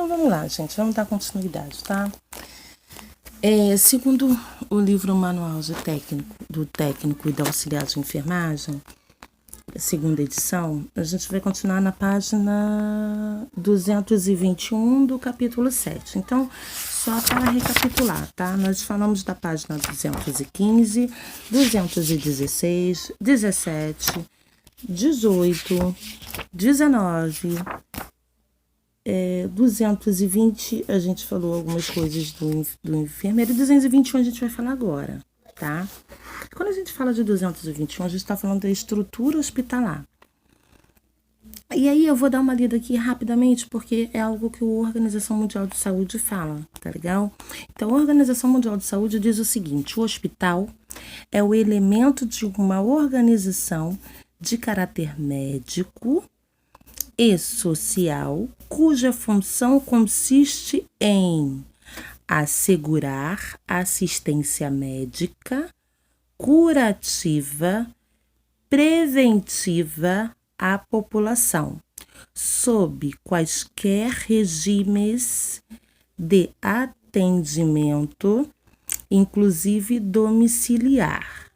Então vamos lá, gente, vamos dar continuidade, tá? Segundo o livro Manual do Técnico e da Auxiliar de Enfermagem, segunda edição, a gente vai continuar na página 221 do capítulo 7. Então, só para recapitular, tá? Nós falamos da página 215, 216, 17, 18, 19, 220, a gente falou algumas coisas do enfermeiro, e 221 a gente vai falar agora, tá? Quando a gente fala de 221, a gente está falando da estrutura hospitalar. E aí eu vou dar uma lida aqui rapidamente, porque é algo que a Organização Mundial de Saúde fala, tá legal? Então, a Organização Mundial de Saúde diz o seguinte: o hospital é o elemento de uma organização de caráter médico e social, cuja função consiste em assegurar assistência médica, curativa, preventiva à população, sob quaisquer regimes de atendimento, inclusive domiciliar,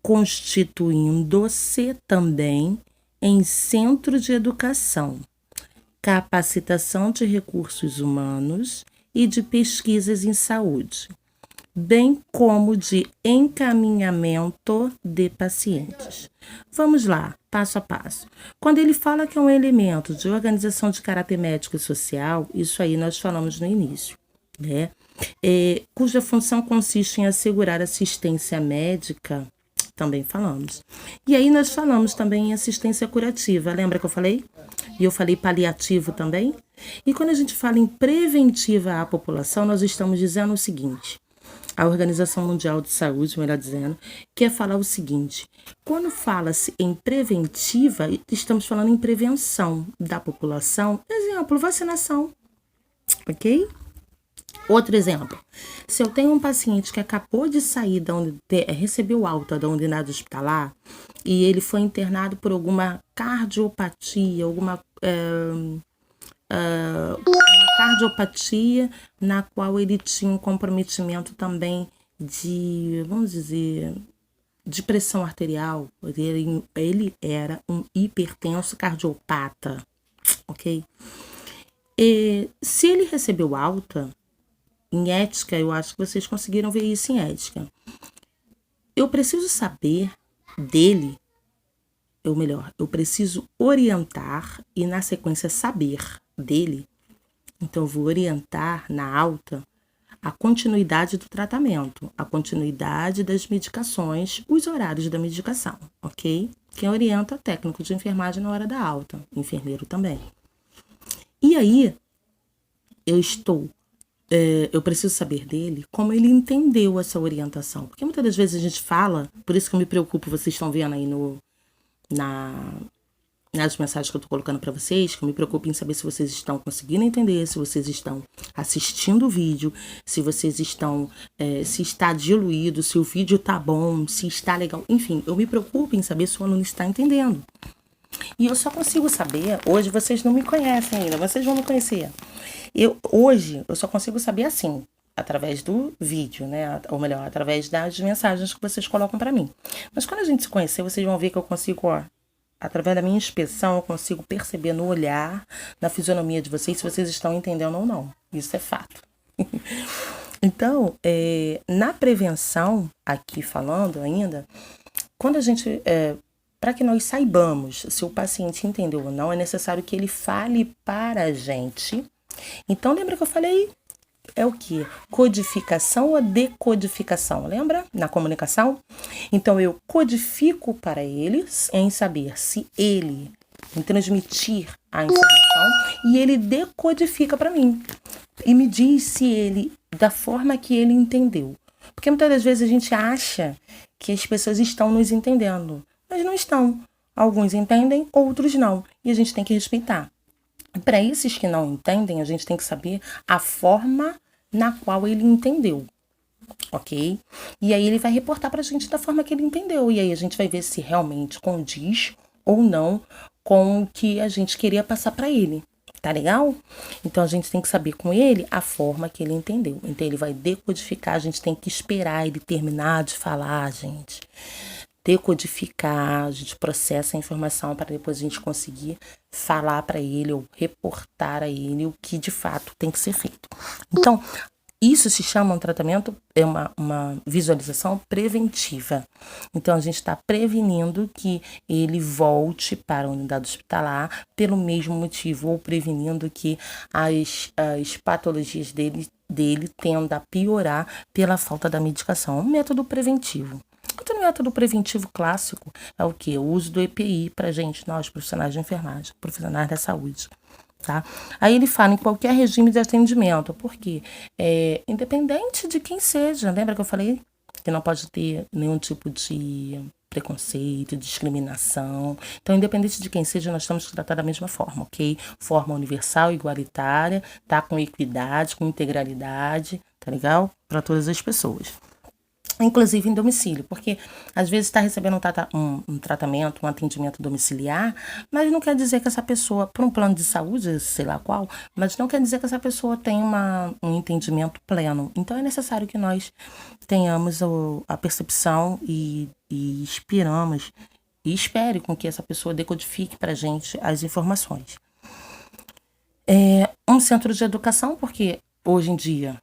constituindo-se também em centro de educação, capacitação de recursos humanos e de pesquisas em saúde, bem como de encaminhamento de pacientes. Vamos lá, passo a passo. Quando ele fala que é um elemento de organização de caráter médico e social, isso aí nós falamos no início, né? Cuja função consiste em assegurar assistência médica, também falamos. E aí nós falamos também em assistência curativa, lembra que eu falei? E eu falei paliativo também? E quando a gente fala em preventiva à população, nós estamos dizendo o seguinte: a Organização Mundial de Saúde, melhor dizendo, quer falar o seguinte: quando fala-se em preventiva, estamos falando em prevenção da população. Exemplo, vacinação, ok? Outro exemplo: se eu tenho um paciente que acabou de sair recebeu alta da unidade hospitalar e ele foi internado por alguma cardiopatia, uma cardiopatia na qual ele tinha um comprometimento também de, vamos dizer, de pressão arterial. Ele era um hipertenso cardiopata, ok? E se ele recebeu alta, em ética, eu acho que vocês conseguiram ver isso em ética. Eu preciso saber dele, ou melhor, eu preciso orientar e na sequência saber dele. Então eu vou orientar na alta a continuidade do tratamento, a continuidade das medicações, os horários da medicação, ok? Quem orienta é o técnico de enfermagem na hora da alta, enfermeiro também. E aí, eu preciso saber dele como ele entendeu essa orientação. Porque muitas das vezes a gente fala, por isso que eu me preocupo, vocês estão vendo aí nas mensagens que eu estou colocando para vocês, que eu me preocupo em saber se vocês estão conseguindo entender, se vocês estão assistindo o vídeo, se vocês estão, se está diluído, se o vídeo está bom, se está legal. Enfim, eu me preocupo em saber se o aluno está entendendo. E eu só consigo saber, hoje vocês não me conhecem ainda, vocês vão me conhecer. Hoje eu só consigo saber assim, através do vídeo, né? Ou melhor, através das mensagens que vocês colocam para mim. Mas quando a gente se conhecer, vocês vão ver que eu consigo, através da minha inspeção, eu consigo perceber no olhar, na fisionomia de vocês, se vocês estão entendendo ou não. Isso é fato. Então, na prevenção, aqui falando ainda, quando a gente... para que nós saibamos se o paciente entendeu ou não, é necessário que ele fale para a gente. Então, lembra que eu falei? É o quê? Codificação ou decodificação? Lembra? Na comunicação? Então, eu codifico para eles em saber se ele, em transmitir a informação, e ele decodifica para mim. E me diz se ele, da forma que ele entendeu. Porque muitas das vezes a gente acha que as pessoas estão nos entendendo, mas não estão. Alguns entendem, outros não. E a gente tem que respeitar. Para esses que não entendem, a gente tem que saber a forma na qual ele entendeu, ok? E aí ele vai reportar para a gente da forma que ele entendeu. E aí a gente vai ver se realmente condiz ou não com o que a gente queria passar para ele, Tá legal? Então a gente tem que saber com ele a forma que ele entendeu. Então ele vai decodificar, a gente tem que esperar ele terminar de falar, gente. Decodificar, a gente processa a informação para depois a gente conseguir falar para ele ou reportar a ele o que de fato tem que ser feito. Então, isso se chama um tratamento, é uma visualização preventiva. Então, a gente está prevenindo que ele volte para a unidade hospitalar pelo mesmo motivo, ou prevenindo que as patologias dele tendam a piorar pela falta da medicação. Um método preventivo. Outro método preventivo clássico é o quê? O uso do EPI para gente, nós, profissionais de enfermagem, profissionais da saúde. Tá? Aí ele fala em qualquer regime de atendimento, porque independente de quem seja, lembra que eu falei que não pode ter nenhum tipo de preconceito, discriminação. Então, independente de quem seja, nós temos que tratar da mesma forma, ok? Forma universal, igualitária, tá? Com equidade, com integralidade, tá legal? Para todas as pessoas. Inclusive em domicílio, porque às vezes está recebendo um tratamento, um atendimento domiciliar, mas não quer dizer que essa pessoa, por um plano de saúde, sei lá qual, mas não quer dizer que essa pessoa tem um entendimento pleno. Então é necessário que nós tenhamos a percepção e esperamos, e espere com que essa pessoa decodifique para a gente as informações. Um centro de educação, porque hoje em dia,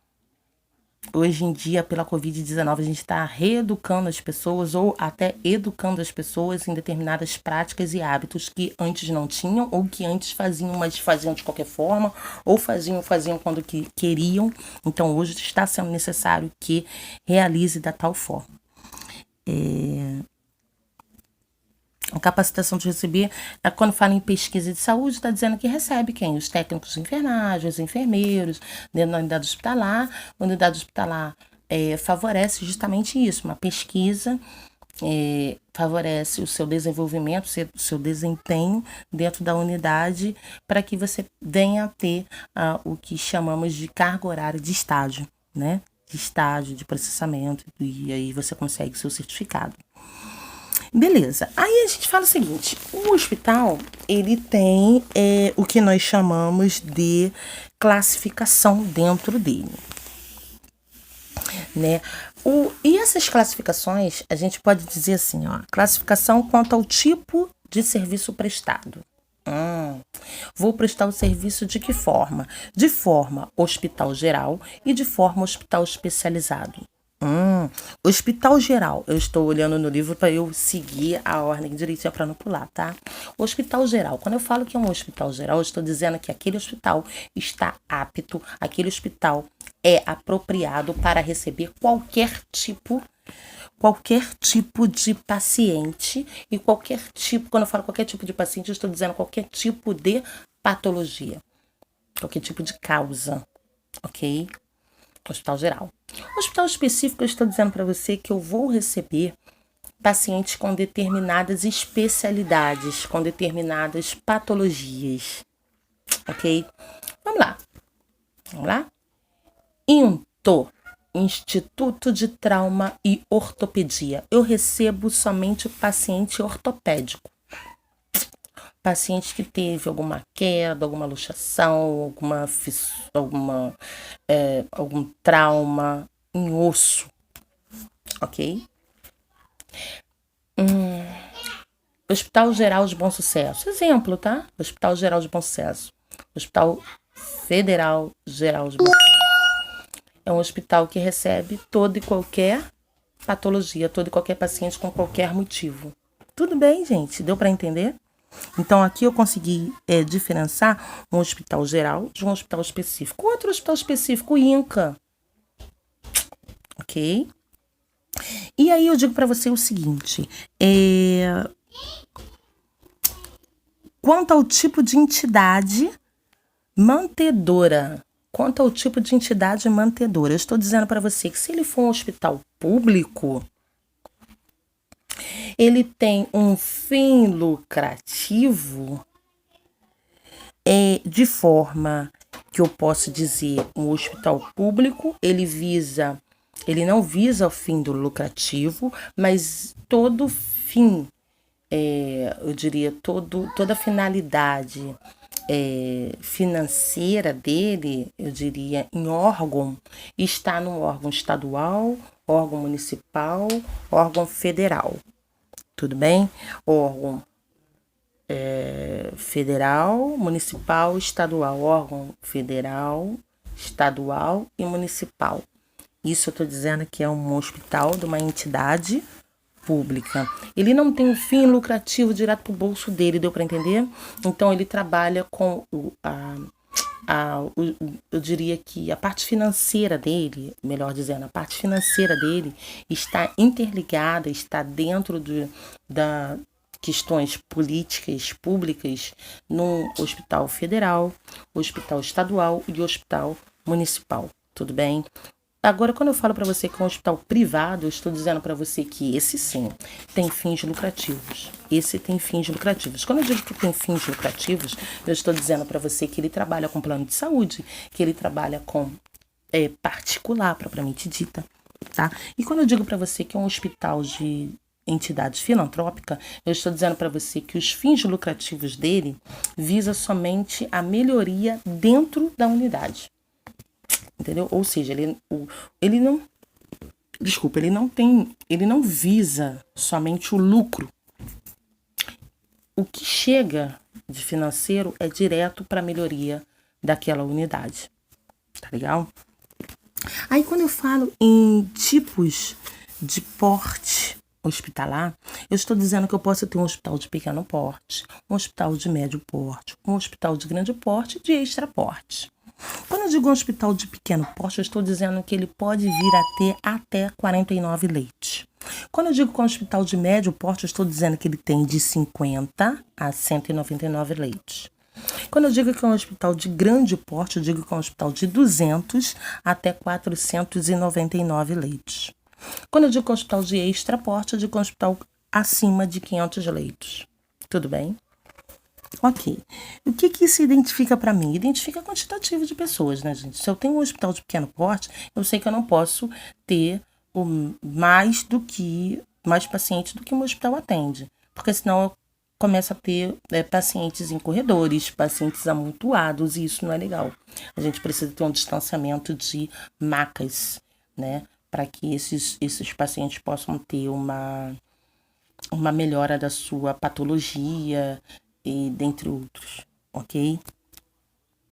pela Covid-19, a gente está reeducando as pessoas ou até educando as pessoas em determinadas práticas e hábitos que antes não tinham ou que antes faziam, mas faziam de qualquer forma ou faziam quando queriam. Então, hoje está sendo necessário que realize da tal forma. A capacitação de receber, quando fala em pesquisa de saúde, está dizendo que recebe quem? Os técnicos de enfermagem, os enfermeiros, dentro da unidade hospitalar. A unidade hospitalar favorece justamente isso, uma pesquisa, favorece o seu desenvolvimento, o seu desempenho dentro da unidade para que você venha a ter o que chamamos de carga horária de estágio, né? De estágio, de processamento, e aí você consegue seu certificado. Beleza, aí a gente fala o seguinte, o hospital, ele tem o que nós chamamos de classificação dentro dele, né? E essas classificações, a gente pode dizer assim, classificação quanto ao tipo de serviço prestado. Vou prestar o serviço de que forma? De forma hospital geral e de forma hospital especializado. Hospital geral, eu estou olhando no livro para eu seguir a ordem direitinho para não pular, tá? Hospital geral, quando eu falo que é um hospital geral, eu estou dizendo que aquele hospital está apto, aquele hospital é apropriado para receber qualquer tipo de paciente e qualquer tipo, quando eu falo qualquer tipo de paciente, eu estou dizendo qualquer tipo de patologia, qualquer tipo de causa, ok? Hospital geral. Hospital específico, eu estou dizendo para você que eu vou receber pacientes com determinadas especialidades, com determinadas patologias, ok? Vamos lá. Instituto de Trauma e Ortopedia. Eu recebo somente o paciente ortopédico. Paciente que teve alguma queda, alguma luxação, algum trauma em osso, ok? Hospital Geral de Bom Sucesso, exemplo, tá? Hospital Geral de Bom Sucesso, Hospital Federal Geral de Bom Sucesso. É um hospital que recebe toda e qualquer patologia, todo e qualquer paciente com qualquer motivo. Tudo bem, gente? Deu para entender? Então, aqui eu consegui diferenciar um hospital geral de um hospital específico. Outro hospital específico, o INCA. Ok? E aí eu digo para você o seguinte, quanto ao tipo de entidade mantedora, eu estou dizendo para você que se ele for um hospital público, ele tem um fim lucrativo, de forma que eu posso dizer, um hospital público, ele não visa o fim do lucrativo, mas todo fim, eu diria, toda finalidade financeira dele, eu diria, em órgão, está no órgão estadual, órgão municipal, órgão federal. Tudo bem? Órgão federal, municipal, estadual. Órgão federal, estadual e municipal. Isso eu estou dizendo que é um hospital de uma entidade pública. Ele não tem um fim lucrativo direto para o bolso dele, deu para entender? Então ele trabalha com eu diria que a parte financeira dele, melhor dizendo, a parte financeira dele está interligada, está dentro da questões políticas públicas no hospital federal, hospital estadual e hospital municipal. Tudo bem? Agora, quando eu falo para você que é um hospital privado, eu estou dizendo para você que esse sim tem fins lucrativos. Esse tem fins lucrativos. Quando eu digo que tem fins lucrativos, eu estou dizendo para você que ele trabalha com plano de saúde, que ele trabalha com particular, propriamente dita, tá? E quando eu digo para você que é um hospital de entidade filantrópica, eu estou dizendo para você que os fins lucrativos dele visa somente a melhoria dentro da unidade. Entendeu? Ou seja, ele não visa somente o lucro. O que chega de financeiro é direto para a melhoria daquela unidade. Tá legal? Aí quando eu falo em tipos de porte hospitalar, eu estou dizendo que eu posso ter um hospital de pequeno porte, um hospital de médio porte, um hospital de grande porte e de extra porte. Quando eu digo um hospital de pequeno porte, eu estou dizendo que ele pode vir a ter até 49 leitos. Quando eu digo que é um hospital de médio porte, eu estou dizendo que ele tem de 50 a 199 leitos. Quando eu digo que é um hospital de grande porte, eu digo que é um hospital de 200 até 499 leitos. Quando eu digo que é um hospital de extra porte, eu digo que é um hospital acima de 500 leitos. Tudo bem? Ok. O que isso identifica para mim? Identifica quantitativo de pessoas, né, gente? Se eu tenho um hospital de pequeno porte, eu sei que eu não posso ter mais pacientes do que o meu hospital atende. Porque senão eu começo a ter pacientes em corredores, pacientes amontoados, e isso não é legal. A gente precisa ter um distanciamento de macas, né? Para que esses pacientes possam ter uma melhora da sua patologia, e dentre outros, ok?